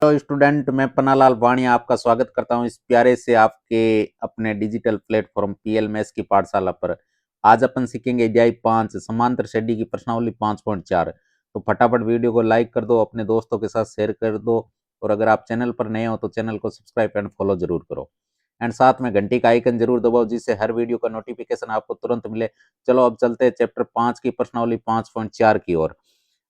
Hello student, मैं पन्नालाल वाणिया आपका स्वागत करता हूं इस प्यारे से आपके अपने डिजिटल प्लेटफॉर्म पीएल मैथ्स की पाठशाला पर। आज अपन सीखेंगे अध्याय 5 समांतर श्रेणी की प्रश्नावली 5.4। तो फटाफट वीडियो को लाइक कर दो, अपने दोस्तों के साथ शेयर कर दो, और अगर आप चैनल पर नए हो तो चैनल को सब्सक्राइब एंड फॉलो जरूर करो। एंड साथ में घंटी का आइकन जरूर दबाओ, जिससे हर वीडियो का नोटिफिकेशन आपको तुरंत मिले। चलो अब चलते हैं चैप्टर 5 की प्रश्नावली 5.4 की ओर।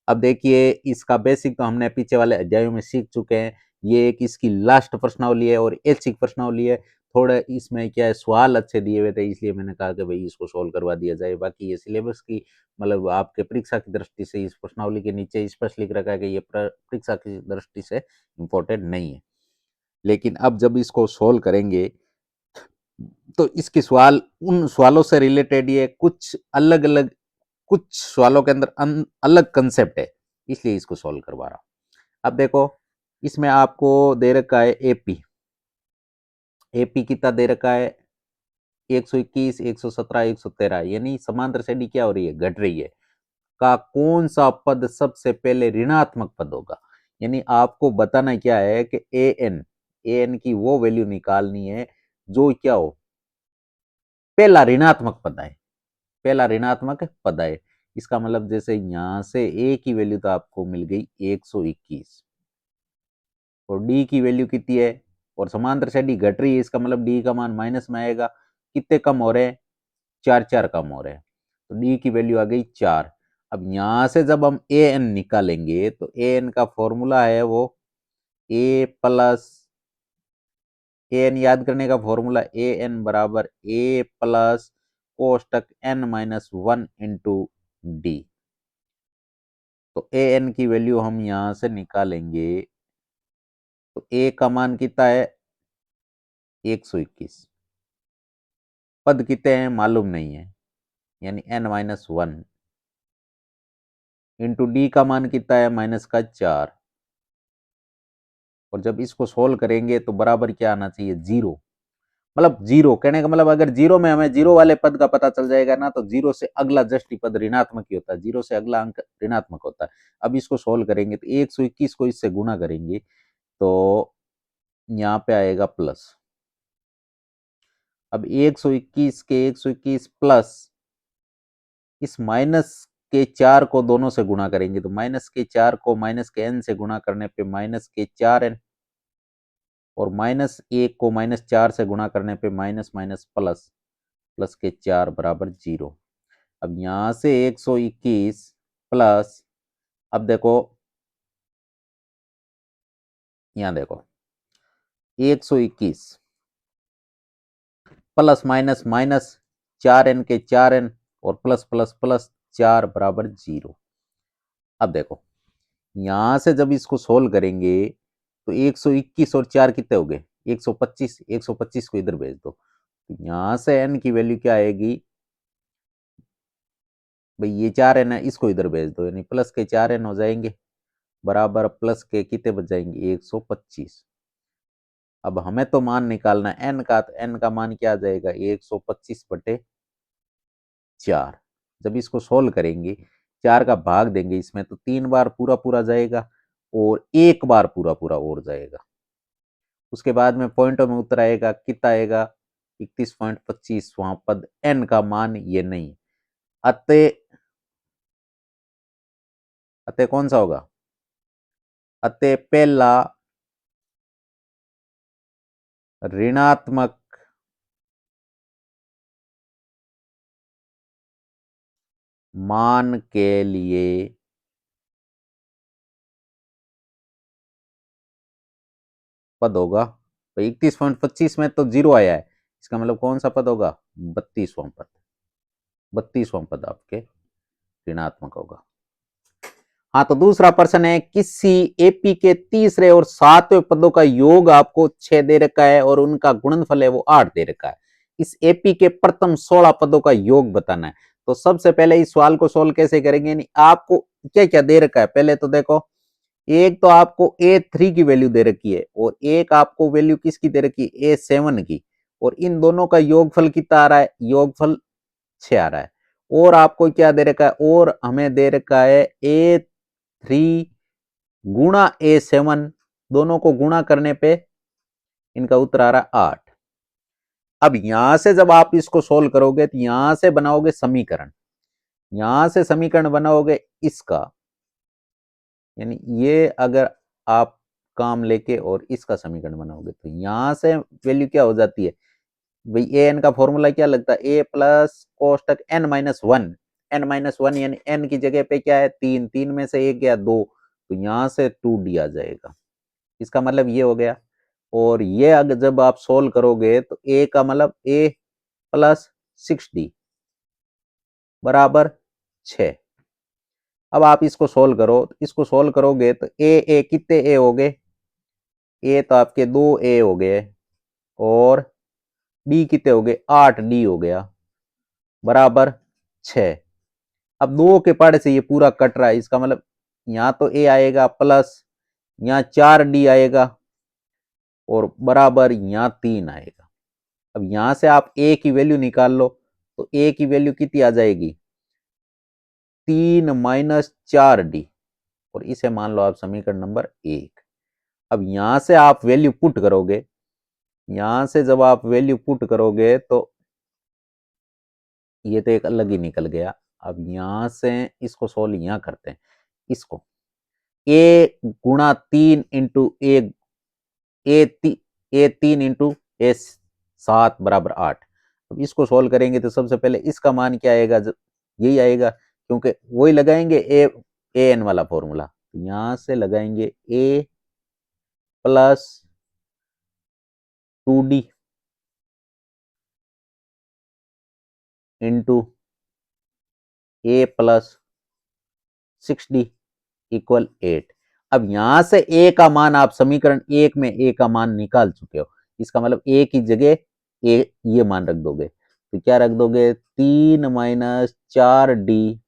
अब देखिए, इसका बेसिक तो हमने पीछे वाले अध्यायों में सीख चुके हैं। ये एक इसकी लास्ट प्रश्नावली है और ऐच्छिक प्रश्नावली है। थोड़ा इसमें क्या है, सवाल अच्छे दिए हुए थे, इसलिए मैंने कहा कि भाई इसको सोल्व करवा दिया जाए। बाकी ये सिलेबस की मतलब आपके परीक्षा की दृष्टि से इस प्रश्नावली के नीचे स्पष्ट लिख रखा है कि ये परीक्षा की दृष्टि से इम्पोर्टेंट नहीं है। लेकिन अब जब इसको सोल्व करेंगे तो इसके सवाल उन सवालों से रिलेटेड, ये कुछ अलग अलग, कुछ सवालों के अंदर अलग कंसेप्ट है, इसलिए इसको सॉल्व करवा रहा हूं। अब देखो, इसमें आपको दे रखा है एपी। एपी कितना दे रखा है? 121, 117, 113, यानी समांतर श्रेणी क्या हो रही है? घट रही है। का कौन सा पद सबसे पहले ऋणात्मक पद होगा? यानी आपको बताना क्या है कि ए एन की वो वैल्यू निकालनी है जो क्या हो, पहला ऋणात्मक पद आए, पहला ऋणात्मक पद आए। इसका मतलब जैसे यहां से ए की वैल्यू तो आपको मिल गई 121, और डी की वैल्यू कितनी है, और समांतर से डी घट रही है, इसका मतलब डी का मान माइनस में आएगा। कितने कम हो रहे हैं? 4 कम हो रहे हैं, तो डी की वैल्यू आ गई 4। अब यहां से जब हम ए एन निकालेंगे तो ए एन का फॉर्मूला है वो ए प्लस, ए एन याद करने का फॉर्मूला ए एन बराबर ए प्लस कोष्टक एन माइनस 1 इंटू डी। तो ए एन की वैल्यू हम यहां से निकालेंगे तो ए का मान कितना है? 121। पद कितने हैं मालूम नहीं है, यानी n-1 इंटू डी का मान कितना है? माइनस का 4। और जब इसको सोल्व करेंगे तो बराबर क्या आना चाहिए? जीरो। मतलब जीरो कहने का मतलब, अगर जीरो में हमें जीरो वाले पद का पता चल जाएगा ना, तो जीरो से अगला जस्ट पद ऋणात्मक ही होता है, जीरो से अगला अंक ऋणात्मक होता है। अब इसको सोल्व करेंगे तो 121 को इससे गुणा करेंगे तो यहाँ पे आएगा प्लस। अब 121 के 121 प्लस इस माइनस के 4 को दोनों से गुणा करेंगे तो माइनस के 4 को माइनस के n से गुणा करने पे माइनस के 4n, और माइनस 1 को माइनस 4 से गुणा करने पे माइनस माइनस प्लस, प्लस के 4 बराबर 0। अब यहां से 121 प्लस, अब देखो यहां देखो 121 प्लस माइनस माइनस 4n के 4n, और प्लस प्लस प्लस 4 बराबर 0। अब देखो यहां से जब इसको सोल्व करेंगे तो 121 और 4 कितने हो गए? 125। 125 को इधर भेज दो तो यहां से n की वैल्यू क्या आएगी भाई? ये 4n है, इसको इधर भेज दो, यानी प्लस के 4n हो जाएंगे, बराबर प्लस के कितने बच जाएंगे? 125। अब हमें तो मान निकालना है n का, तो n का मान क्या आ जाएगा? 125/4। जब इसको सोल्व करेंगे, 4 का भाग देंगे इसमें तो 3 बार पूरा पूरा जाएगा और 1 बार पूरा पूरा और जाएगा। उसके बाद में पॉइंटों में उत्तर आएगा, कितना आएगा? 31.25। वहां पद n का मान ये नहीं। अतः अतः कौन सा होगा? अतः पहला ऋणात्मक मान के लिए पद होगा। तो 31.25 में तो 0 आया है, इसका मतलब कौन सा पद होगा? 32वां पद। 32वां पद आपके ऋणात्मक होगा। हाँ, तो दूसरा प्रश्न है, किसी एपी के तीसरे और सातवें पदों का योग आपको 6 दे रखा है और उनका गुणनफल है वो 8 दे रखा है। इस एपी के प्रथम 16 पदों का योग बताना है। तो सबसे पहले इस सवाल को सोल्व कैसे करेंगे? नहीं, आपको क्या क्या दे रखा है पहले तो देखो। एक तो आपको A3 की वैल्यू दे रखी है, और एक आपको वैल्यू किसकी दे रखी है? A7 की, और इन दोनों का योगफल कितना आ रहा है? योगफल 6 आ रहा है। और आपको क्या दे रखा है? और हमें दे रखा है A3 गुणा A7 दोनों को गुणा करने पे इनका उत्तर आ रहा 8। अब यहां से जब आप इसको सोल्व करोगे तो यहां से बनाओगे समीकरण, यहां से समीकरण बनाओगे इसका, यानी ये अगर आप काम लेके और इसका समीकरण बनाओगे तो यहां से वैल्यू क्या हो जाती है भाई, ए एन का फॉर्मूला क्या लगता है, ए प्लस कोष्टक N minus one, N minus one यानी एन की जगह पे क्या है 3, 3 में से एक गया 2, तो यहां से 2d आ जाएगा। इसका मतलब ये हो गया। और ये अगर जब आप सोल्व करोगे तो ए का मतलब ए प्लस 6d बराबर 6। अब आप इसको सोल्व करो, इसको सोल्व करोगे तो ए कितने ए हो गए, ए तो आपके 2 ए हो गए और डी कितने हो गए 8d हो गया बराबर 6। अब 2 के पहाड़े से ये पूरा कट रहा है, इसका मतलब यहां तो ए आएगा प्लस यहां 4d आएगा और बराबर यहां 3 आएगा। अब यहां से आप ए की वैल्यू निकाल लो तो ए की वैल्यू कितनी आ जाएगी 3 माइनस 4d और इसे मान लो आप समीकरण नंबर 1। अब यहां से आप वैल्यू पुट करोगे, यहां से जब आप वैल्यू पुट करोगे तो ये तो एक अलग ही निकल गया। अब यहां से इसको सोल्व यहां करते हैं, इसको ए गुणा 3 इंटू ए 3 इंटू ए 7 बराबर 8। अब इसको सोल्व करेंगे तो सबसे पहले इसका मान क्या आएगा, यही आएगा क्योंकि वही लगाएंगे ए एन वाला फॉर्मूला, यहां से लगाएंगे ए प्लस 2d इंटू ए प्लस 6d इक्वल 8। अब यहां से ए का मान आप समीकरण 1 में ए का मान निकाल चुके हो, इसका मतलब ए की जगह ए ये मान रख दोगे तो क्या रख दोगे 3 माइनस 4d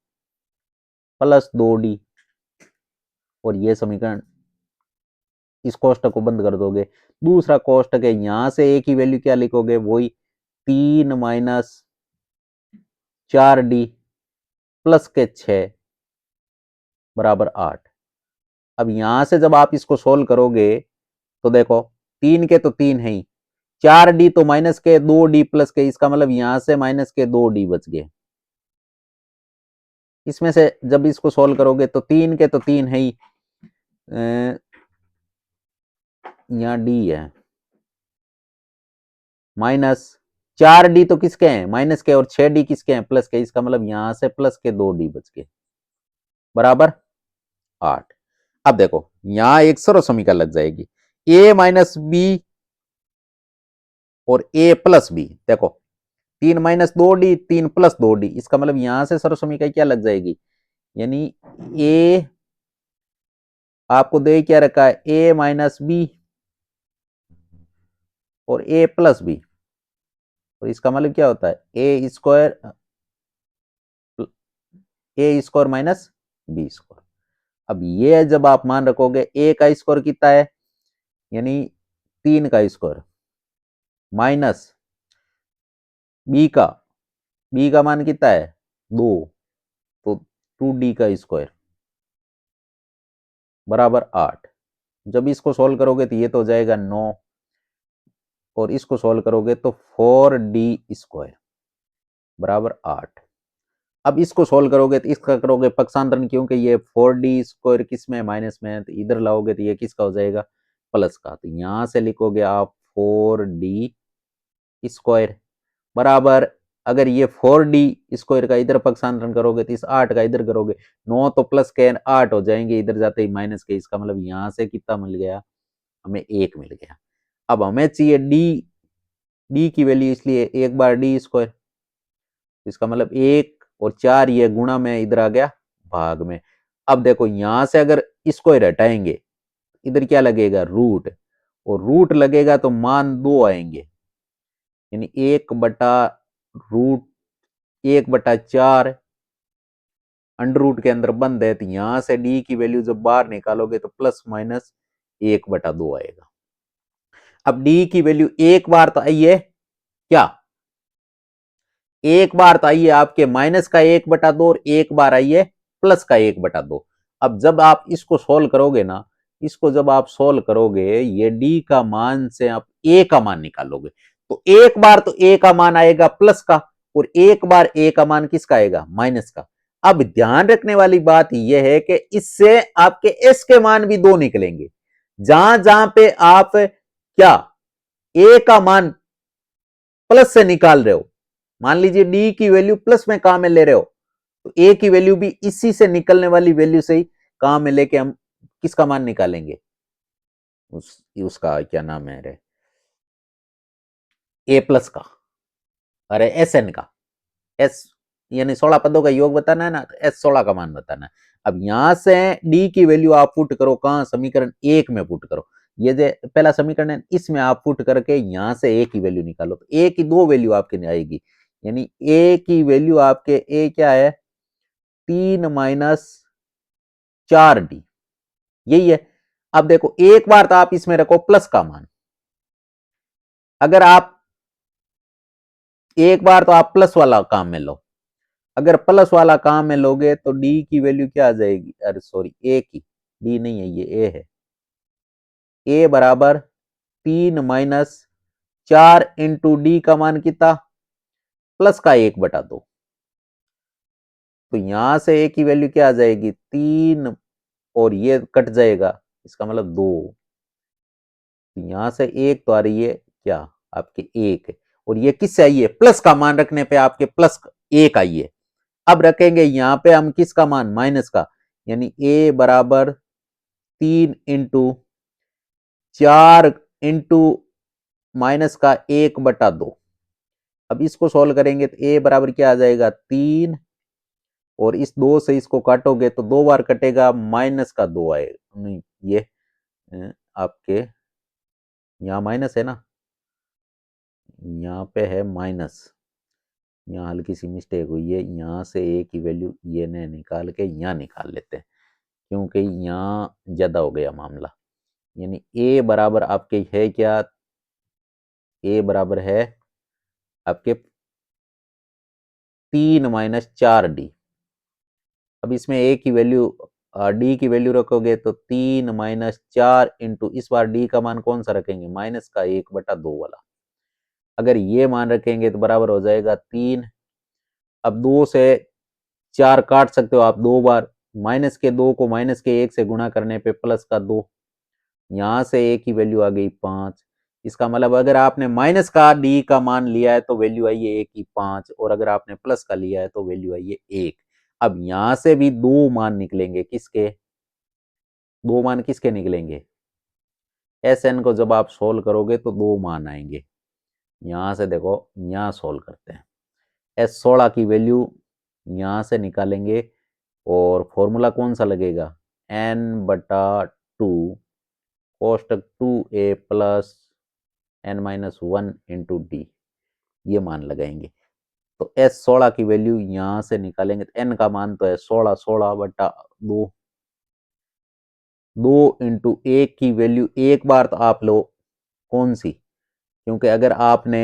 प्लस 2d और ये समीकरण इस कोष्टक को बंद कर दोगे। दूसरा कोष्टक है, यहां से ए की वैल्यू क्या लिखोगे वही 3 माइनस 4d प्लस के 6 बराबर 8। अब यहां से जब आप इसको सोल्व करोगे तो देखो 3 के तो 3 है ही, 4d तो माइनस के 2d प्लस के, इसका मतलब यहां से माइनस के 2d बच गए। इसमें से जब इसको सोल्व करोगे तो 3 के तो 3 है ही, यहां d है माइनस 4d तो किसके हैं माइनस के और 6d किसके हैं प्लस के, इसका मतलब यहां से प्लस के 2d बच गए बराबर 8। अब देखो यहां एक सर्व समीकरण लग जाएगी a माइनस बी और a प्लस बी, देखो 3 माइनस 2d 3 प्लस 2d, इसका मतलब यहां से सर्व समीकरण क्या लग जाएगी, यानी a आपको दे क्या रखा है a माइनस बी और a प्लस बी, तो इसका मतलब क्या होता है ए स्क्वायर माइनस बी स्क्वायर। अब ये जब आप मान रखोगे ए का स्क्वायर कितना है यानी 3 का स्क्वायर माइनस बी का मान कितना है 2, तो 2d का स्क्वायर बराबर 8। जब इसको सोल्व करोगे तो ये तो हो जाएगा 9 और इसको सोल्व करोगे तो 4d स्क्वायर बराबर 8। अब इसको सोल्व करोगे तो इसका करोगे पक्षांतरण, क्योंकि ये 4d स्क्वायर किस में माइनस में है तो इधर लाओगे तो ये किसका हो जाएगा प्लस का, तो यहां से लिखोगे आप 4d स्क्वायर बराबर, अगर ये 4d स्क्वायर का इधर पक्षांतरण करोगे तो इस 8 का इधर करोगे 9 तो प्लस के 8 हो जाएंगे, इधर जाते ही माइनस के, इसका मतलब यहां से कितना मिल गया हमें 1 मिल गया। अब हमें चाहिए डी की वैल्यू, इसलिए एक बार डी स्क्वायर, इसका मतलब 1 और 4 ये गुणा में इधर आ गया भाग में। अब देखो यहां से अगर इसको हटाएंगे इधर क्या लगेगा रूट, और रूट लगेगा तो मान 2 आएंगे, यानी 1/√1/4 अंडर रूट के अंदर बंद है, तो यहां से डी की वैल्यू जब बाहर निकालोगे तो प्लस माइनस 1/2 आएगा। अब डी की वैल्यू एक बार तो आई है क्या, एक बार तो आई है आपके माइनस का 1/2 और एक बार आई है प्लस का 1/2। अब जब आप इसको सोल्व करोगे ना इसको जब आप सोल्व करोगे, ये डी का मान से आप ए का मान निकालोगे, तो एक बार तो ए का मान आएगा प्लस का, और एक बार ए का मान किसका आएगा, माइनस का। अब ध्यान रखने वाली बात यह है कि इससे आपके एस के मान भी दो निकलेंगे। जहां जहां पे आप क्या ए का मान प्लस से निकाल रहे हो, मान लीजिए डी की वैल्यू प्लस में काम में ले रहे हो, तो ए की वैल्यू भी इसी से निकलने वाली वैल्यू से ही काम में लेके हम किसका मान निकालेंगे, उसका क्या नाम है रे, ए प्लस का, अरे एस एन का, एस यानी 16 पदों का योग बताना है ना, तो एस 16 का मान बताना है। अब यहां से डी की वैल्यू आप पुट करो कहां, समीकरण एक में पुट करो। ये जो पहला समीकरण है इसमें आप पुट करके यहां से ए की वैल्यू निकालो, तो ए की दो वैल्यू आपके आएगी, यानी ए की वैल्यू आपके ए क्या है, 3 - 4 डी, यही है। अब देखो एक बार तो आप इसमें रखो प्लस का मान, अगर आप एक बार तो आप प्लस वाला काम में लो, अगर प्लस वाला काम में लोगे तो डी की वैल्यू क्या आ जाएगी, अरे सॉरी ए की, डी नहीं है ये ए है, ए बराबर 3 - 4 इंटू डी का मान कितना, प्लस का 1/2, तो यहां से ए की वैल्यू क्या आ जाएगी 3, और ये कट जाएगा, इसका मतलब 2, यहां से एक तो आ रही है क्या आपके एक, और ये किससे आई है, प्लस का मान रखने पे आपके प्लस एक आई है। अब रखेंगे यहां पे हम किसका मान, माइनस का, यानी ए बराबर 3 × 4 इंटू माइनस का 1/2। अब इसको सोल्व करेंगे तो ए बराबर क्या आ जाएगा 3, और इस 2 से इसको काटोगे तो 2 बार कटेगा, माइनस का 2 आएगा, नहीं ये आपके यहाँ माइनस है ना, यहाँ पे है माइनस, यहाँ हल्की सी मिस्टेक हुई है, यहाँ से ए की वैल्यू ये ने निकाल के यहाँ निकाल लेते हैं, क्योंकि यहाँ ज्यादा हो गया मामला। यानी ए बराबर आपके है क्या, ए बराबर है आपके 3 - 4 डी। अब इसमें ए की वैल्यू डी की वैल्यू रखोगे तो 3 - 4 इंटू, इस बार डी का मान कौन सा रखेंगे, माइनस का 1/2 वाला, अगर ये मान रखेंगे तो बराबर हो जाएगा 3। अब 2 से 4 काट सकते हो आप 2 बार, माइनस के 2 को माइनस के 1 से गुणा करने पे प्लस का 2, यहां से ए की वैल्यू आ गई 5। इसका मतलब अगर आपने माइनस का डी का मान लिया है तो वैल्यू आई है ए की 5, और अगर आपने प्लस का लिया है तो वैल्यू आई है 1। अब यहां से भी दो मान निकलेंगे, किसके, दो मान किसके निकलेंगे, एस एन को जब आप सोल्व करोगे तो दो मान आएंगे। यहां से देखो, यहां सोल्व करते हैं, एस 16 की वैल्यू यहां से निकालेंगे, और फॉर्मूला कौन सा लगेगा, n/2 कोष्टक 2a plus n-1 into D, ये मान लगाएंगे। तो एस 16 की वैल्यू यहां से निकालेंगे तो एन का मान तो है 16, 16/2, 2 इंटू एक की वैल्यू एक बार तो आप लो कौन सी, क्योंकि अगर आपने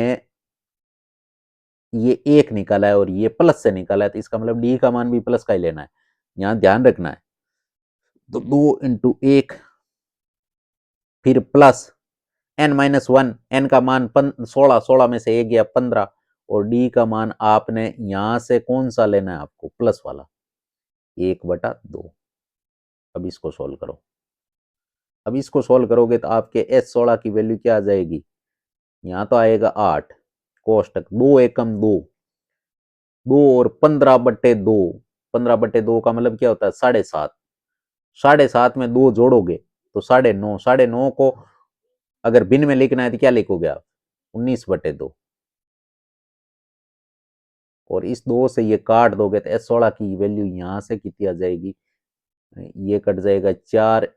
ये एक निकाला है और ये प्लस से निकाला है तो इसका मतलब डी का मान भी प्लस का ही लेना है, यहां ध्यान रखना है। तो 2 × 1 फिर प्लस n-1, एन का मान 16, 16 में से एक गया 15, और डी का मान आपने यहां से कौन सा लेना है आपको, प्लस वाला 1/2। अब इसको सोल्व करो, अब इसको सोल्व करोगे तो आपके एस 16 की वैल्यू क्या आ जाएगी, यहाँ तो आएगा 8 कोष्टक 2 एकम 2, 2 और 15/2, 15/2 का मतलब क्या होता है 7.5, 7.5 में 2 जोड़ोगे तो 9.5, 9.5 को अगर भिन्न में लिखना है तो क्या लिखोगे आप, 19/2, और इस 2 से ये काट दोगे तो एस 16 की वैल्यू यहां से कितनी आ जाएगी, ये कट जाएगा 4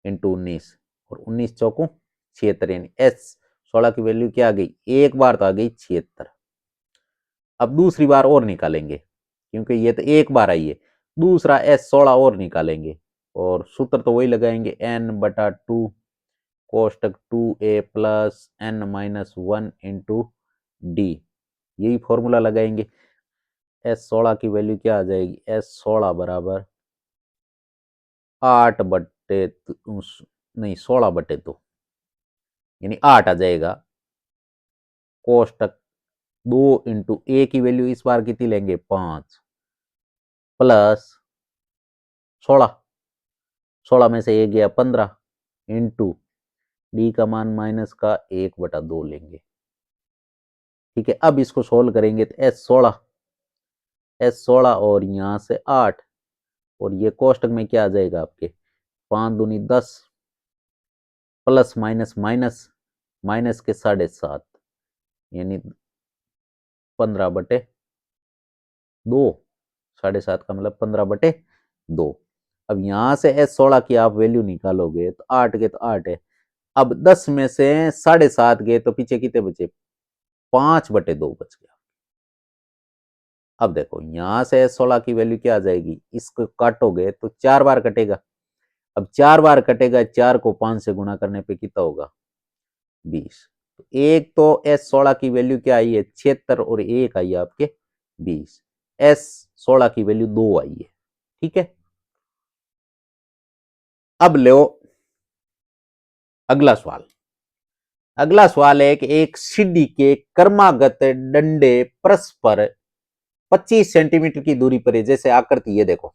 इंटू 19, और 19 चौको 76, यानी एस 16 की वैल्यू क्या आ गई, एक बार तो आ गई 76। अब दूसरी बार और निकालेंगे, क्योंकि ये तो एक बार आई है, दूसरा एस 16 और निकालेंगे, और सूत्र तो वही लगाएंगे n/2 कोष्टक 2a plus n-1 into D, यही फॉर्मूला लगाएंगे। एस 16 की वैल्यू क्या आ जाएगी, एस 16 बराबर नहीं 16/2 यानी 8 आ जाएगा। कोष्टक 2 इंटू ए की वैल्यू इस बार कितनी लेंगे 5 प्लस 16 में से 1 गया 15 इंटू डी का मान माइनस का 1/2 लेंगे। ठीक है, अब इसको सोल्व करेंगे तो S16 और यहां से 8 और ये कोष्टक में क्या आ जाएगा आपके 5 दूनी 10 प्लस माइनस माइनस माइनस के 7.5 यानी 15/2 7.5 का मतलब 15/2। अब यहां से S16 की आप वैल्यू निकालोगे तो 8 के तो 8 है। अब 10 में से 7.5 गए तो पीछे कितने बचे 5/2 बच गया। अब देखो यहां से S16 की वैल्यू क्या आ जाएगी, इसको काटोगे तो 4 बार कटेगा। अब 4 बार कटेगा, 4 को 5 से गुणा करने पे कितना होगा 20। तो एक तो S16 की वैल्यू क्या आई है 76 और एक आई है आपके 20। S16 की वैल्यू 2 आई है। ठीक है, अब लो अगला सवाल। अगला सवाल है कि एक सीढ़ी के क्रमागत डंडे परस्पर 25 सेंटीमीटर की दूरी पर है। जैसे आकृति ये देखो,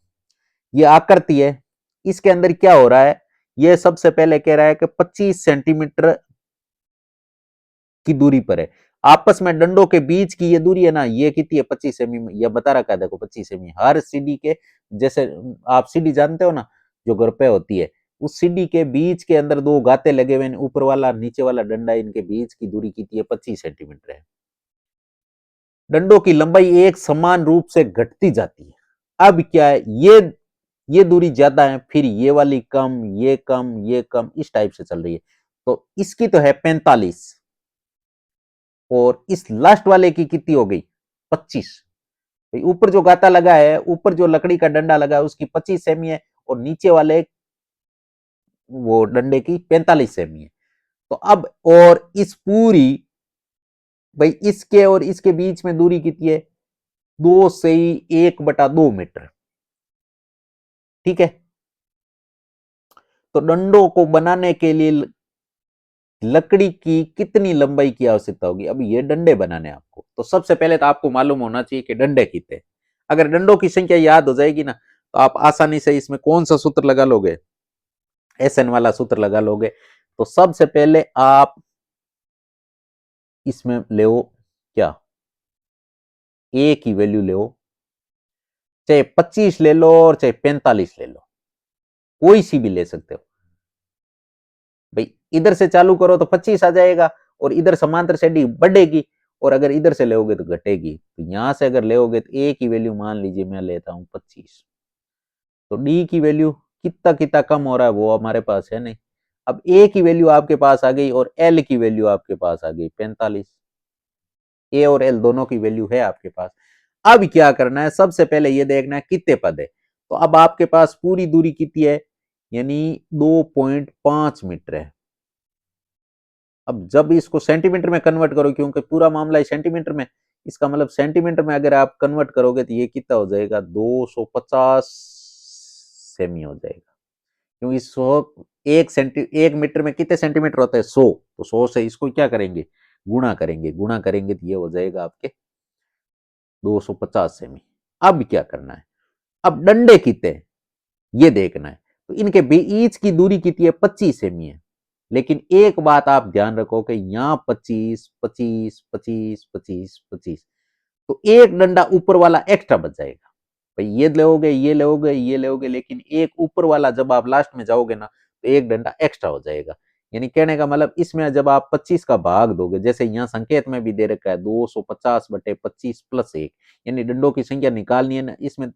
ये आकृति है, इसके अंदर क्या हो रहा है, ये सबसे पहले कह रहा है कि 25 सेंटीमीटर की दूरी पर है। आपस में डंडों के बीच की ये दूरी है ना, ये कितनी है 25 सेमी। यह बता रखा है देखो 25 सेमी। हर सीढ़ी के, जैसे आप सीढ़ी जानते हो ना जो घर पे होती है, उस सीढ़ी के बीच के अंदर दो गाते लगे हुए, ऊपर वाला नीचे वाला डंडा, इनके बीच की दूरी कितनी है 25 सेंटीमीटर है। डंडों की लंबाई एक समान रूप से घटती जाती है। अब क्या है, ये दूरी ज्यादा है, फिर ये वाली कम, ये कम, ये कम, इस टाइप से चल रही है। तो इसकी तो है 45 और इस लास्ट वाले की कितनी हो गई 25। ऊपर जो गाता लगा है, ऊपर जो लकड़ी का डंडा लगा है उसकी 25 सेमी है और नीचे वाले वो डंडे की 45 सेमी है। तो अब और इस पूरी भाई इसके और इसके बीच में दूरी कितनी है 2 से 1/2 मीटर। ठीक है, तो डंडों को बनाने के लिए लकड़ी की कितनी लंबाई की आवश्यकता होगी। अब ये डंडे बनाने आपको, तो सबसे पहले तो आपको मालूम होना चाहिए कि डंडे कितने। अगर डंडों की संख्या याद हो जाएगी ना, तो आप आसानी से इसमें कौन सा सूत्र लगा लोगे, SN वाला सूत्र लगा लोगे। तो सबसे पहले आप इसमें ले क्या, ए की वैल्यू ले, चाहे 25 ले लो और चाहे 45 ले लो, कोई सी भी ले सकते हो। भाई इधर से चालू करो तो 25 आ जाएगा और इधर समांतर शेडी बढ़ेगी, और अगर इधर से लेोगे तो घटेगी। तो यहां से अगर लेोगे तो ए की वैल्यू मान लीजिए मैं लेता हूं 25, तो डी की वैल्यू कितना कितना कम हो रहा है वो हमारे पास है नहीं। अब ए की वैल्यू आपके पास आ गई और एल की वैल्यू आपके पास आ गई 45। ए और एल दोनों की वैल्यू है आपके पास। अब क्या करना है, सबसे पहले ये देखना है कितने पद है। तो अब आपके पास पूरी दूरी कितनी है, यानी 2.5 मीटर है। अब जब इसको सेंटीमीटर में कन्वर्ट करो, क्योंकि पूरा मामला है सेंटीमीटर में, इसका मतलब सेंटीमीटर में अगर आप कन्वर्ट करोगे तो ये कितना हो जाएगा 250 सेमी हो जाएगा। क्योंकि 1 मीटर में कितने सेंटीमीटर होते हैं 100, तो 100 से इसको क्या करेंगे गुणा करेंगे तो ये हो जाएगा आपके 250 सेमी। अब क्या करना है, अब डंडे कितने ये देखना है। तो इनके बीच की दूरी कितनी है 25 सेमी है। लेकिन एक बात आप ध्यान रखो कि यहां 25 25 25 25 25, तो एक डंडा ऊपर वाला एक्स्ट्रा बच जाएगा। भाई ये लोगे ये लोगे ये लोगे, लेकिन एक ऊपर वाला जब आप लास्ट में जाओगे ना तो एक डंडा एक्स्ट्रा हो जाएगा। यानी कहने का मतलब इसमें जब आप 25 का भाग दोगे, जैसे यहाँ संकेत में भी दे रखा है 250/25 प्लस 1, यानी डंडों की संख्या निकालनी है ना, इसमें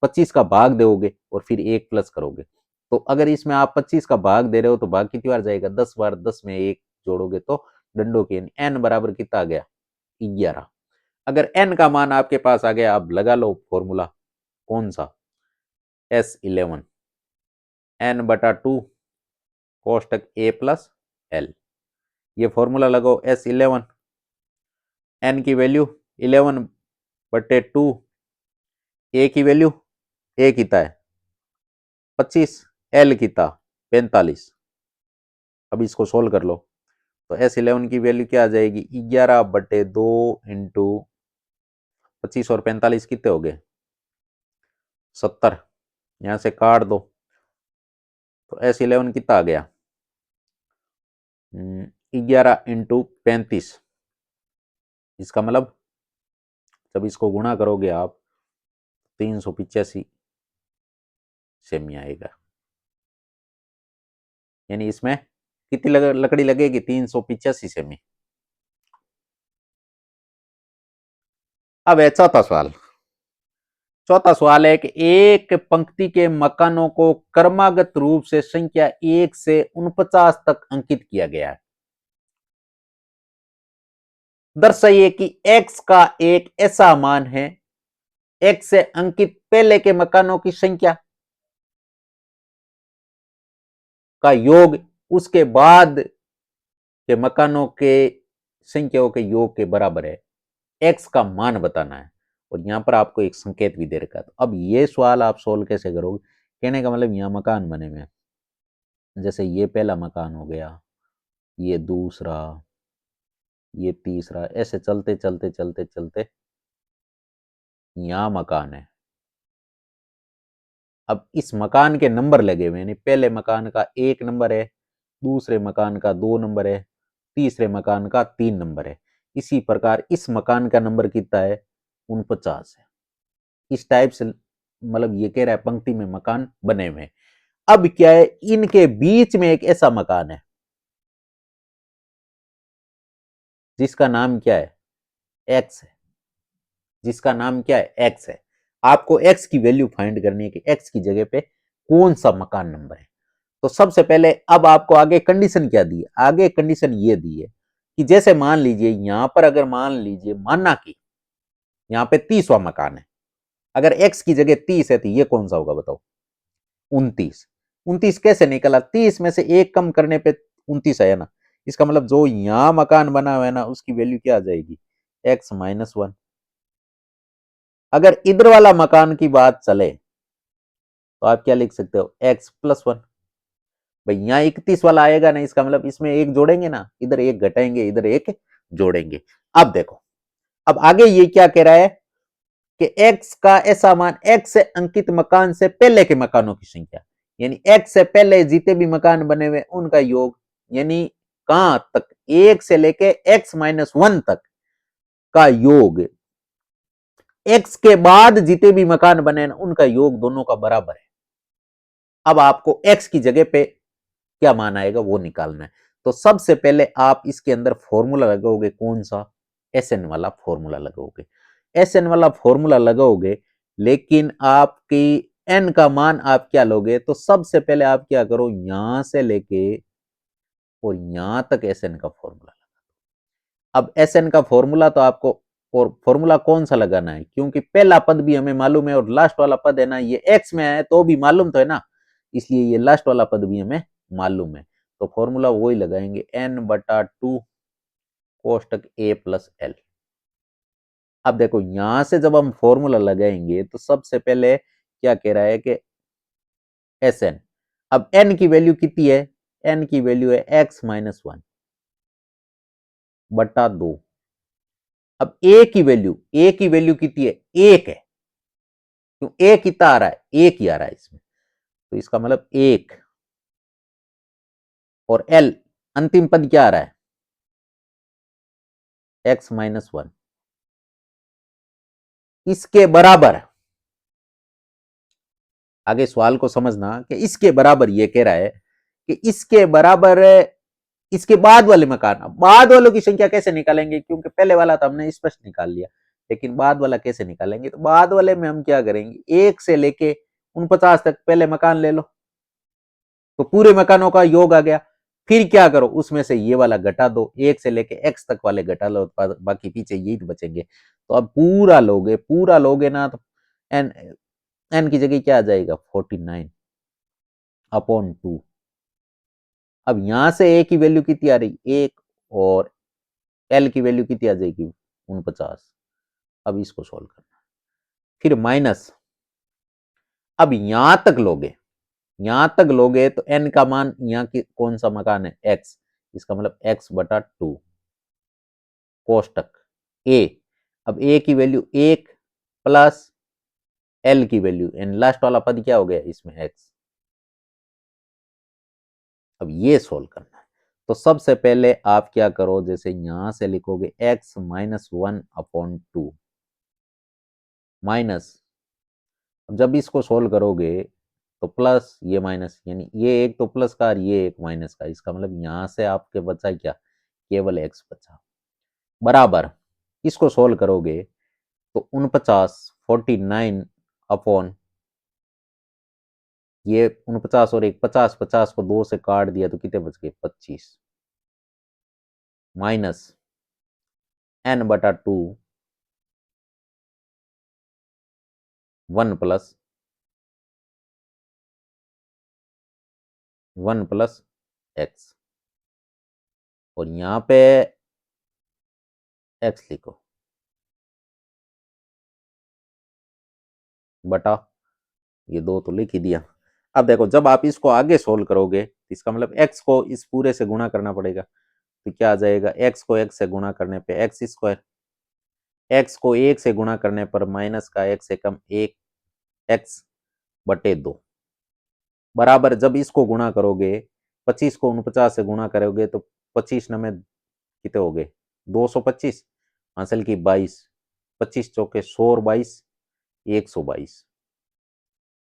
25 का भाग दोगे और फिर 1 प्लस करोगे। तो अगर इसमें आप 25 का भाग दे रहे हो तो भाग कितनी बार जाएगा 10 बार, 10 में 1 जोड़ोगे तो डंडों के एन बराबर कितना आ गया 11। अगर एन का मान आपके पास आ गया, आप लगा लो फॉर्मूला कौन सा S11 n/2 कोष्टक A plus L। ये फॉर्मूला लगाओ S11, n की वैल्यू 11/2, ए की वैल्यू ए कितना है 25, एल कितना 45। अब इसको सोल्व कर लो तो S11 की वैल्यू क्या आ जाएगी 11/2 इंटू 25 और 45 कितने हो गए 70। यहां से काट दो तो S11 कितना आ गया 11 इंटू 35। इसका मतलब जब इसको गुणा करोगे आप 385 सेमी आएगा। यानी इसमें कितनी लकड़ी लगेगी 385 सेमी। अब है चौथा सवाल। चौथा सवाल है कि एक पंक्ति के मकानों को क्रमागत रूप से संख्या 1 से 49 तक अंकित किया गया है। दर्शाइए कि x का एक ऐसा मान है x से अंकित पहले के मकानों की संख्या का योग उसके बाद के मकानों के संख्याओं के योग के बराबर है। x का मान बताना है और यहां पर आपको एक संकेत भी दे रखा है। तो अब ये सवाल आप सोल्व कैसे करोगे? कहने का मतलब यहां मकान बने हुए हैं, जैसे ये पहला मकान हो गया, ये दूसरा, ये तीसरा, ऐसे चलते चलते चलते चलते यहां मकान है। अब इस मकान के नंबर लगे हुए, यानी पहले मकान का 1 नंबर है, दूसरे मकान का 2 नंबर है, तीसरे मकान का 3 नंबर है। इसी प्रकार इस मकान का नंबर कितना है 49 है। इस टाइप से मतलब ये कह रहा है पंक्ति में मकान बने हुए हैं। अब क्या है, इनके बीच में एक ऐसा मकान है जिसका नाम क्या है एक्स है, जिसका नाम क्या है एक्स है। आपको एक्स की वैल्यू फाइंड करनी है कि एक्स की जगह पे कौन सा मकान नंबर है। तो सबसे पहले अब आपको आगे कंडीशन क्या दी है, आगे कंडीशन ये दी है कि जैसे मान लीजिए यहां पर अगर मान लीजिए मानना कि यहां पे 30वां मकान है, अगर एक्स की जगह 30 है तो ये कौन सा होगा बताओ 29। 29 कैसे निकला, 30 में से एक कम करने पे 29 आया ना। इसका मतलब जो यहां मकान बना हुआ है ना उसकी वैल्यू क्या आ जाएगी x-1। अगर इधर वाला मकान की बात चले तो आप क्या लिख सकते हो x+1। भाई यहां 31 वाला आएगा ना, इसका मतलब इसमें एक जोड़ेंगे ना, इधर एक घटाएंगे इधर एक जोड़ेंगे। अब देखो अब आगे ये क्या कह रहा है कि x का ऐसा मान x से अंकित मकान से पहले के मकानों की संख्या, यानी x से पहले जितने भी मकान बने हुए उनका योग, यानी कहां तक 1 से लेके x-1 तक का योग, x के बाद जितने भी मकान बने उनका योग दोनों का बराबर है। अब आपको x की जगह पे क्या मान आएगा वो निकालना है। तो सबसे पहले आप इसके अंदर फॉर्मूला लगाओगे, कौन सा एसएन वाला फॉर्मूला लगाओगे। एसएन वाला फॉर्मूला लगाओगे लेकिन आपकी एन का मान आप क्या लोगे, तो सबसे पहले आप क्या करो यहां से लेके और यहां तक एसएन का फॉर्मूला। अब एसएन का फॉर्मूला तो आपको और फॉर्मूला कौन सा लगाना है, क्योंकि पहला पद भी हमें मालूम है और लास्ट वाला पद है ना ये एक्स में है तो भी मालूम तो है ना, इसलिए ये लास्ट वाला पद भी हमें मालूम है। तो फॉर्मूला वही लगाएंगे n/2 कोष्टक a+l। अब देखो यहां से जब हम फॉर्मूला लगाएंगे तो सबसे पहले क्या कह रहा है कि Sn, अब n की वैल्यू कितनी है, n की वैल्यू है x-1/2। अब a की वैल्यू कितनी है 1 है, क्यों a कितना आ रहा है 1 ही आ रहा है इसमें, तो इसका मतलब 1 और l अंतिम पद क्या आ रहा है x-1 इसके बराबर। आगे सवाल को समझना कि इसके बराबर ये कह रहा है कि इसके बराबर इसके बाद वाले मकान। बाद वालों की संख्या कैसे निकालेंगे, क्योंकि पहले वाला तो हमने स्पष्ट निकाल लिया, लेकिन बाद वाला कैसे निकालेंगे, तो बाद वाले में हम क्या करेंगे 1 से लेके 49 तक पहले मकान ले लो तो पूरे मकानों का योग आ गया। फिर क्या करो उसमें से ये वाला घटा दो, 1 से लेके x तक वाले घटा लो, बाकी पीछे यही बचेंगे। तो अब पूरा लोगे ना तो एन एन की जगह क्या आ जाएगा 49/2। अब यहां से ए की वैल्यू कितनी आ रही 1 और एल की वैल्यू कितनी आ जाएगी 49। अब इसको सोल्व करना, फिर माइनस, अब यहां तक लोगे यहां तक लोगे तो n का मान यहाँ की कौन सा मकान है x, इसका मतलब x/2 कोष्टक a। अब a की वैल्यू 1 प्लस l की वैल्यू n, लास्ट वाला पद क्या हो गया इसमें x। अब ये सोल्व करना है तो सबसे पहले आप क्या करो, जैसे यहां से लिखोगे x-1/2 माइनस, अब जब इसको सोल्व करोगे तो प्लस ये माइनस, यानी ये एक तो प्लस का और ये एक माइनस का, इसका मतलब यहां से आपके बचा क्या, केवल x बचा, बराबर इसको सोल्व करोगे तो 49 अपॉन ये 49 और एक 50, 50 को 2 से काट दिया तो कितने बच गए 25 माइनस n/2 1 प्लस x, और यहां पे x लिखो बटा ये 2 तो लिख ही दिया। अब देखो जब आप इसको आगे सोल्व करोगे इसका मतलब x को इस पूरे से गुणा करना पड़ेगा, तो क्या आ जाएगा, x को x से गुणा करने पे x², x को 1 से गुणा करने पर माइनस का x से कम 1 x/2 बराबर, जब इसको गुणा करोगे 25 को 49 से गुणा करोगे तो 25 में कितने हो गए 225 हासिल की 22, 25 चौके 100 और 22 122,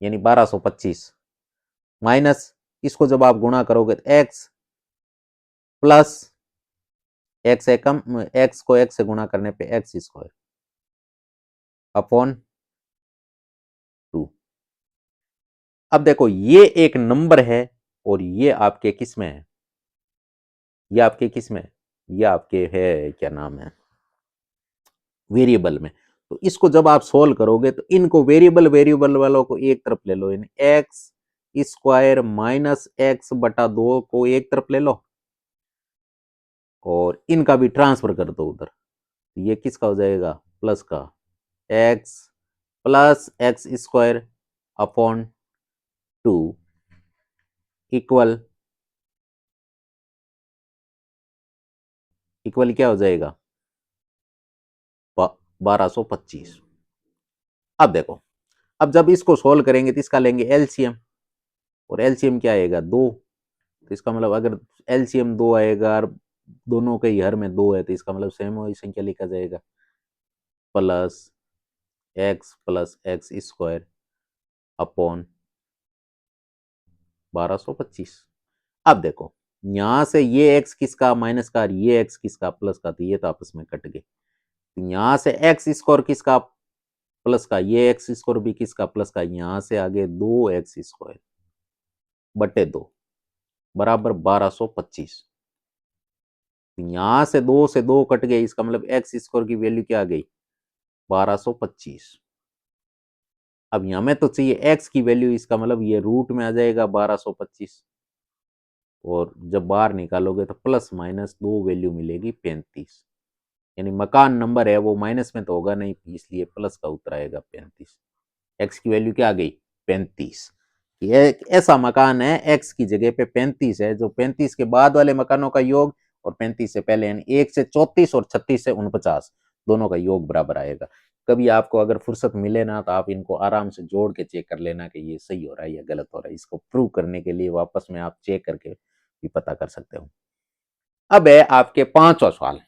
यानी 1225 माइनस इसको जब आप गुणा करोगे तो x प्लस x से कम, x को x से गुणा करने पे x² अपॉन 2। अब देखो ये एक नंबर है और ये आपके किस में है, ये आपके किस में है, ये आपके है क्या नाम है वेरिएबल में। तो इसको जब आप सोल्व करोगे तो इनको वेरिएबल वालों को एक तरफ ले लो, यानी x² माइनस x/2 को एक तरफ ले लो और इनका भी ट्रांसफर कर दो उधर, ये किसका हो जाएगा प्लस का x plus x² upon 2 equal क्या हो जाएगा 1225। अब देखो, अब जब इसको सोल्व करेंगे तो इसका लेंगे एलसीएम, और एलसीएम क्या आएगा 2, तो इसका मतलब अगर एलसीएम 2 आएगा और दोनों के हर में 2 है तो इसका मतलब सेम वही संख्या लिखा जाएगा प्लस x+x² अपॉन 1225। अब देखो यहां से ये x किसका माइनस का और ये x किसका प्लस का, तो ये तो आपस में कट गए, तो यहां से x² किसका प्लस का, ये x² भी किसका प्लस का, यहां से आगे 2x² बराबर 1225। यहां से 2 कट गए, इसका मतलब x² की वैल्यू क्या आ गई 1225। अब यहां में तो चाहिए x की वैल्यू, इसका मतलब ये रूट में आ जाएगा 1225, और जब बाहर निकालोगे तो प्लस माइनस 2 वैल्यू मिलेगी 35, यानी मकान नंबर है वो माइनस में तो होगा नहीं, इसलिए प्लस का उत्तर आएगा 35। x की वैल्यू क्या आ गई 35। ये ऐसा मकान है x की जगह पे 35 है, जो 35 के बाद वाले मकानों का योग और 35 से पहले, यानी 1 से 34 और 36 से 49 दोनों का योग बराबर आएगा। कभी आपको अगर फुर्सत मिले ना तो आप इनको आराम से जोड़ के चेक कर लेना कि ये सही हो रहा है या गलत हो रहा है, इसको प्रूव करने के लिए वापस में आप चेक करके भी पता कर सकते हो। अब है आपके 5वां सवाल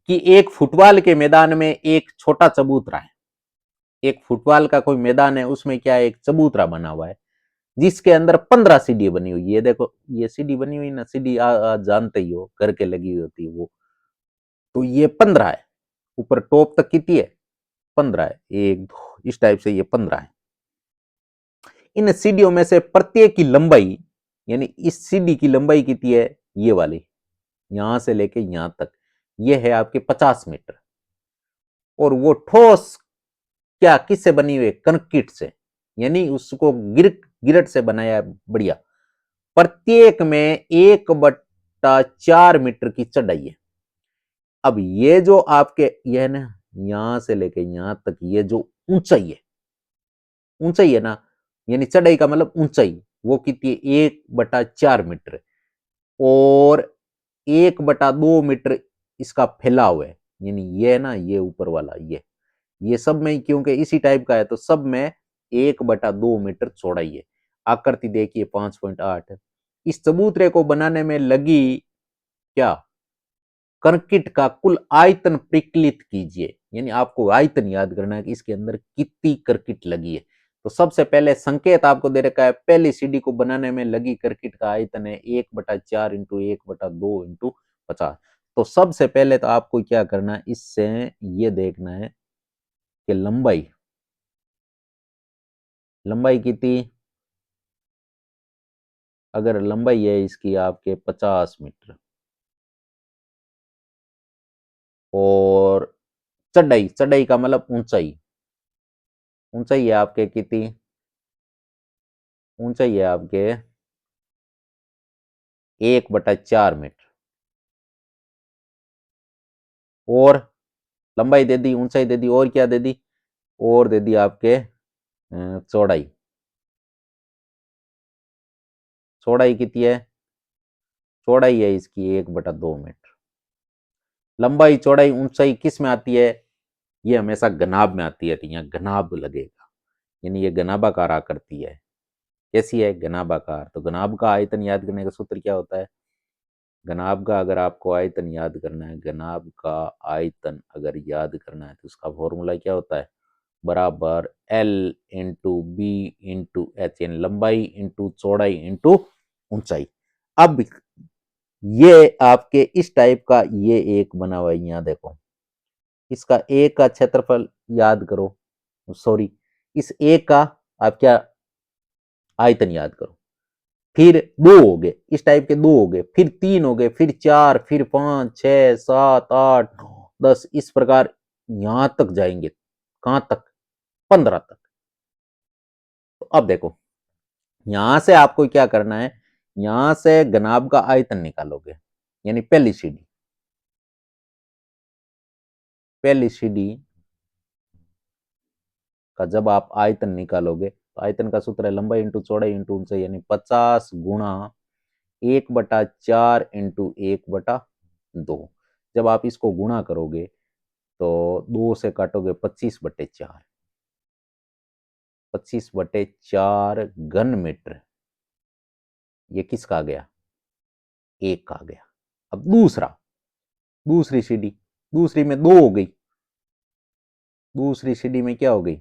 कि एक फुटबॉल के मैदान में एक छोटा चबूतरा है, एक फुटबॉल का कोई मैदान है उसमें क्या है एक चबूतरा बना हुआ है जिसके अंदर 15 सीढ़ी बनी हुई है। देखो ये सीढ़ी बनी हुई ना, सीढ़ी जानते ही हो घर के लगी हुई होती है वो, तो ये 15 है, ऊपर टॉप तक कितनी है 15 है, 1 2 इस टाइप से ये 15 है। इन सीढ़ियों में से प्रत्येक की लंबाई, यानी इस सीढ़ी की लंबाई कितनी है ये वाली, यहां से लेके यहां तक, ये है आपके 50 मीटर, और वो ठोस क्या किससे बनी हुई है कंक्रीट से, यानी उसको गिरट से बनाया है बढ़िया। प्रत्येक में 1/4 मीटर की चढ़ाई है। अब ये जो आपके यह ना यहां से लेके यहां तक ये जो ऊंचाई है ना, यानी चढ़ाई का मतलब ऊंचाई, वो कितनी है 1/4 मीटर, और 1/2 मीटर इसका फैलाव है। यानी ये है ना, ये ऊपर वाला, ये सब में क्योंकि इसी टाइप का है तो सब में 1/2 मीटर चौड़ाई है। आकृति देखिए 5.8। इस चबूतरे को बनाने में लगी क्या, कंक्रीट का कुल आयतन प्रकलित कीजिए। यानी आपको आयतन याद करना है कि इसके अंदर कितनी कंक्रीट लगी है। तो सबसे पहले संकेत आपको दे रखा है, पहली सीढ़ी को बनाने में लगी कंक्रीट का आयतन है 1/4 इंटू 1/2 इंटू 50। तो सबसे पहले तो आपको क्या करना है, इससे ये देखना है कि लंबाई, लंबाई कितनी, अगर लंबाई है इसकी आपके 50 मीटर, और चढ़ाई, चढ़ाई का मतलब ऊंचाई, ऊंचाई है आपके कितनी, ऊंचाई है आपके 1/4 मीटर, और लंबाई दे दी, ऊंचाई दे दी, और क्या दे दी, और दे दी आपके चौड़ाई, चौड़ाई कितनी है, चौड़ाई है इसकी 1/2 मीटर। लंबाई चौड़ाई ऊंचाई किस में आती है, ये हमेशा घनाभ में आती है, तो यहाँ घनाभ लगेगा। यानी ये घनाभाकार आकृति है। कैसी है, घनाभाकार। तो घनाभ का आयतन याद करने का सूत्र क्या होता है, घनाभ का अगर आपको आयतन याद करना है, घनाभ का आयतन अगर याद करना है तो उसका फॉर्मूला क्या होता है, बराबर L into B into H, यानी लंबाई इंटू चौड़ाई इंटू ऊंचाई। अब ये आपके इस टाइप का ये एक बना हुआ है, यहाँ देखो, इसका एक का क्षेत्रफल याद करो, सॉरी, इस एक का आप क्या आयतन याद करो, फिर दो हो गए, इस टाइप के दो हो गए, फिर तीन हो गए, फिर चार, फिर 5, 6, 7, 8, 9, 10, इस प्रकार यहां तक जाएंगे, कहां तक, 15 तक। तो अब देखो, यहां से आपको क्या करना है, यहां से घनाभ का आयतन निकालोगे, यानी पहली सीढ़ी, पहली सीढ़ी का जब आप आयतन निकालोगे तो आयतन का सूत्र है लंबाई इंटू चौड़ाई इंटू ऊंचाई, यानी 50 गुणा 1/4 इंटू 1/2। जब आप इसको गुणा करोगे तो 2 से काटोगे 25/4, 25/4 घन मीटर, ये किसका आ गया, एक का आ गया। अब दूसरा, दूसरी सीढ़ी, दूसरी में दो हो गई, दूसरी सीढ़ी में क्या हो गई,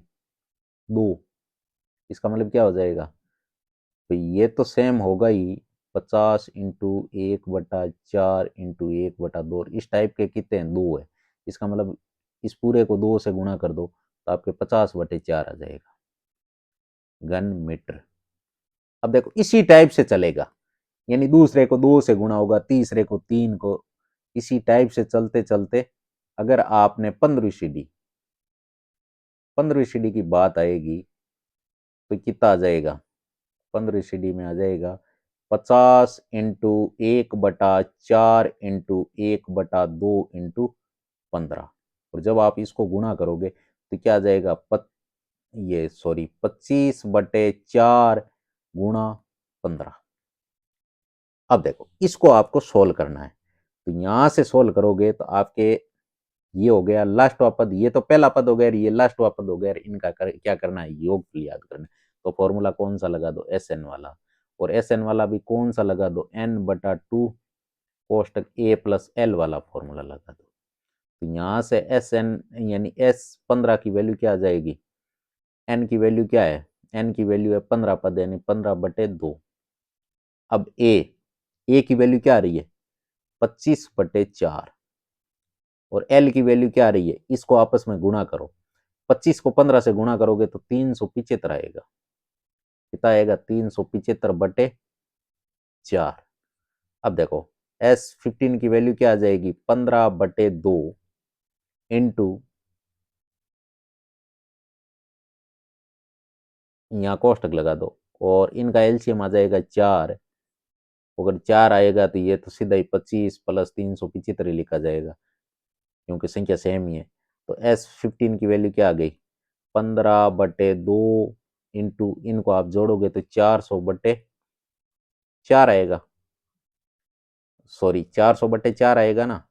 दो, इसका मतलब क्या हो जाएगा, तो ये तो सेम होगा ही, 50 इंटू 1/4 इंटू 1/2, इस टाइप के कितने हैं, दो है, इसका मतलब इस पूरे को दो से गुणा कर दो तो आपके 50/4 आ जाएगा घन मीटर। अब देखो इसी टाइप से चलेगा, यानी दूसरे को दो से गुणा होगा, तीसरे को तीन को, इसी टाइप से चलते चलते अगर आपने 15वीं सीढ़ी की बात आएगी तो कितना आ जाएगा, 15वीं सीढ़ी में आ जाएगा 50 इंटू 1/4 इंटू 1/2 इंटू 15, और जब आप इसको गुणा करोगे तो क्या आ जाएगा, ये सॉरी 25/4 गुणा 15। अब देखो इसको आपको सोल्व करना है, तो यहां से सोल्व करोगे तो आपके ये हो गया लास्ट वाला पद, ये तो पहला पद हो गया, ये लास्ट वाला पद हो गया, इनका क्या करना है, योगफल याद करना है। तो फॉर्मूला कौन सा लगा दो, एस एन वाला, और एस एन वाला भी कौन सा लगा दो, n/2 कोष्टक ए प्लस एल वाला फॉर्मूला लगा दो। तो यहाँ से एस एन यानी S15 की वैल्यू क्या आ जाएगी, एन की वैल्यू क्या है, एन की वैल्यू है 15 पद, यानी 15/2। अब ए की वैल्यू क्या आ रही है, 25/4, और एल की वैल्यू क्या आ रही है, इसको आपस में गुणा करो, 25 को 15 से गुणा करोगे तो 375 आएगा, कितना आएगा, 375/4। अब देखो S15 की वैल्यू क्या आ जाएगी, 15/2 इंटू, यहाँ कोष्टक लगा दो, और इनका एलसीएम आ जाएगा 4, अगर 4 आएगा तो ये तो सीधा ही 25 प्लस 375 ही लिखा जाएगा, क्योंकि संख्या सेम ही है। तो S15 की वैल्यू क्या आ गई, 15/2 इंटू इनको आप जोड़ोगे तो 400/4 आएगा, सॉरी 400/4 आएगा ना।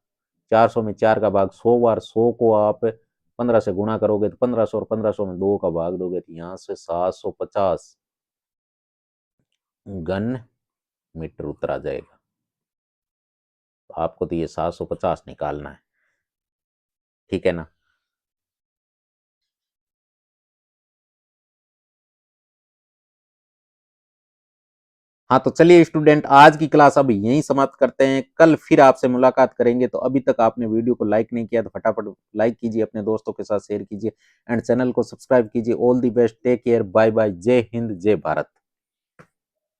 400 में 4 का भाग 100 बार, 100 को आप 15 से गुणा करोगे तो 1500, और 1500 में 2 का भाग दोगे तो यहाँ से 750 घन मीटर उत्तर आ जाएगा। तो आपको तो ये 750 निकालना है, ठीक है ना। हाँ तो चलिए स्टूडेंट, आज की क्लास अब यहीं समाप्त करते हैं, कल फिर आपसे मुलाकात करेंगे। तो अभी तक आपने वीडियो को लाइक नहीं किया तो फटाफट लाइक कीजिए, अपने दोस्तों के साथ शेयर कीजिए एंड चैनल को सब्सक्राइब कीजिए। All the best, take care, bye bye, जय हिंद, जय भारत।